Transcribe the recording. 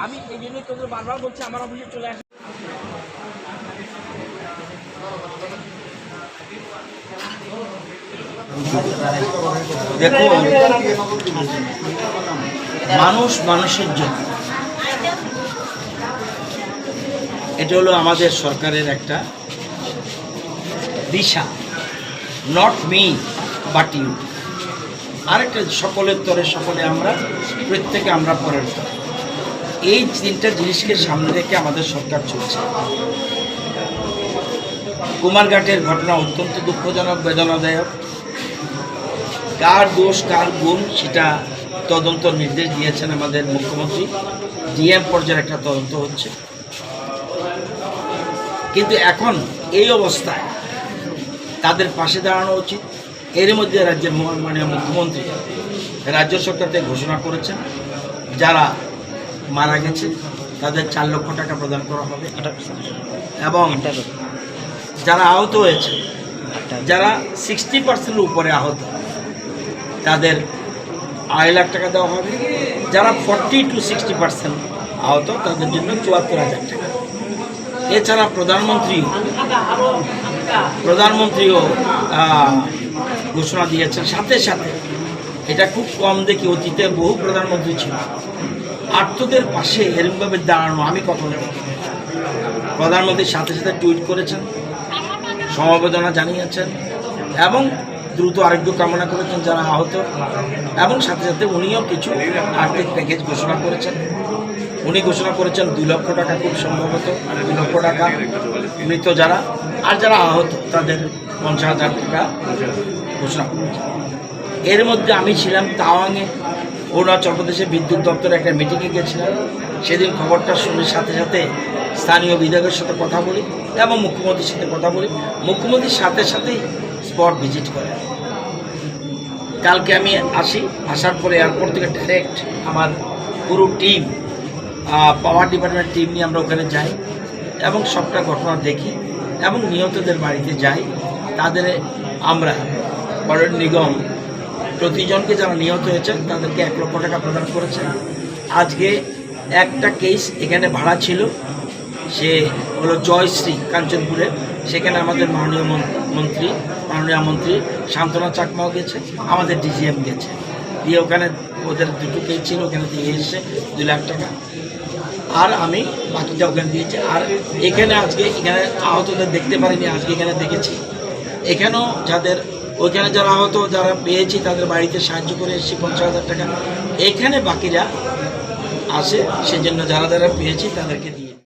আমি এই জন্যই তোদের বারবার বলছি আমার অফিসে চলে আসে। দেখুন, মানুষ মানুষের জন্য, এটা হলো আমাদের সরকারের একটা দিশা। Not me but you. আরেকটা সকলের তরে সকলে আমরা, প্রত্যেকে আমরা পরের তরে। এই তিনটা জিনিসকে সামনে রেখে আমাদের সরকার চলছে। কুমারঘাটের ঘটনা অত্যন্ত দুঃখজনক, বেদনাদায়ক। কার দোষ কার গুণ সেটা তদন্ত নির্দেশ দিয়েছেন আমাদের মুখ্যমন্ত্রী। ডিএম পর্যায়ের একটা তদন্ত হচ্ছে। কিন্তু এখন এই অবস্থায় তাদের পাশে দাঁড়ানো উচিত। এর মধ্যে রাজ্যের মাননীয় মুখ্যমন্ত্রী রাজ্য সরকারকে ঘোষণা করেছেন যারা মারা গেছে তাদের 4 লক্ষ টাকা প্রদান করা হবে, এবং যারা আহত হয়েছে, যারা 60% উপরে আহত, তাদের 2.5 লাখ টাকা দেওয়া হবে। যারা 40 to 60% আহত, তাদের জন্য 74,000 টাকা। এছাড়া প্রধানমন্ত্রীও ঘোষণা দিয়েছেন। সাথে সাথে এটা খুব কম দেখি, অতীতে বহু প্রধানমন্ত্রী ছিল, আর্তদের পাশে এরকমভাবে দাঁড়ানো আমি কখনো দেখি। প্রধানমন্ত্রীর সাথে সাথে টুইট করেছেন, সমবেদনা জানিয়েছেন এবং দ্রুত আরোগ্য কামনা করেছেন যারা আহত, এবং সাথে সাথে উনিও কিছু আর্থিক প্যাকেজ ঘোষণা করেছেন। উনি ঘোষণা করেছেন 2 লক্ষ টাকা, খুব সম্ভবত 2 লক্ষ টাকা মৃত যারা, আর যারা আহত তাদের 50,000 টাকা ঘোষণা করেছেন। এর মধ্যে আমি ছিলাম তাওয়াংয়ে, অরুণাচল প্রদেশে বিদ্যুৎ দপ্তরে একটা মিটিংয়ে গেছিলাম। সেদিন খবরটা শুনে সাথে সাথে স্থানীয় বিধায়কের সাথে কথা বলি এবং মুখ্যমন্ত্রীর সাথে কথা বলি। মুখ্যমন্ত্রীর সাথে সাথেই স্পট ভিজিট করে। কালকে আমি আসার পরে এয়ারপোর্ট থেকে ডাইরেক্ট আমার পুরো টিম, পাওয়ার ডিপার্টমেন্ট টিম নিয়ে আমরা ওখানে যাই এবং সবটা ঘটনা দেখি এবং নিহতদের বাড়িতে যাই। তাদের আমরা পৌর নিগম প্রতিজনকে যারা নিহত হয়েছেন তাদেরকে 1 লক্ষ টাকা প্রদান করেছেন। আজকে একটা কেস এখানে ভাড়া ছিল, সে হলো জয়শ্রী, কাঞ্চনপুরে। সেখানে আমাদের মাননীয় মন্ত্রী শান্তনা চাকমাও গেছে, আমাদের ডিজিএম গেছে, দিয়ে ওখানে ওদের 2টো কেস ছিল, ওখানে দিয়ে এসছে 2 লাখ টাকা। আর আমি বাকিটা ওখানে দিয়েছি। আর এখানে আজকে এখানে আহতদের দেখতে পারিনি, আজকে এখানে দেখেছি। এখানেও ওইখানে যারা আহত, যারা পেয়েছি তাদের বাড়িতে সাহায্য করে এসেছি 50,000 টাকা। এখানে বাকিরা আসে, সেজন্য যারা পেয়েছি তাদেরকে দিয়ে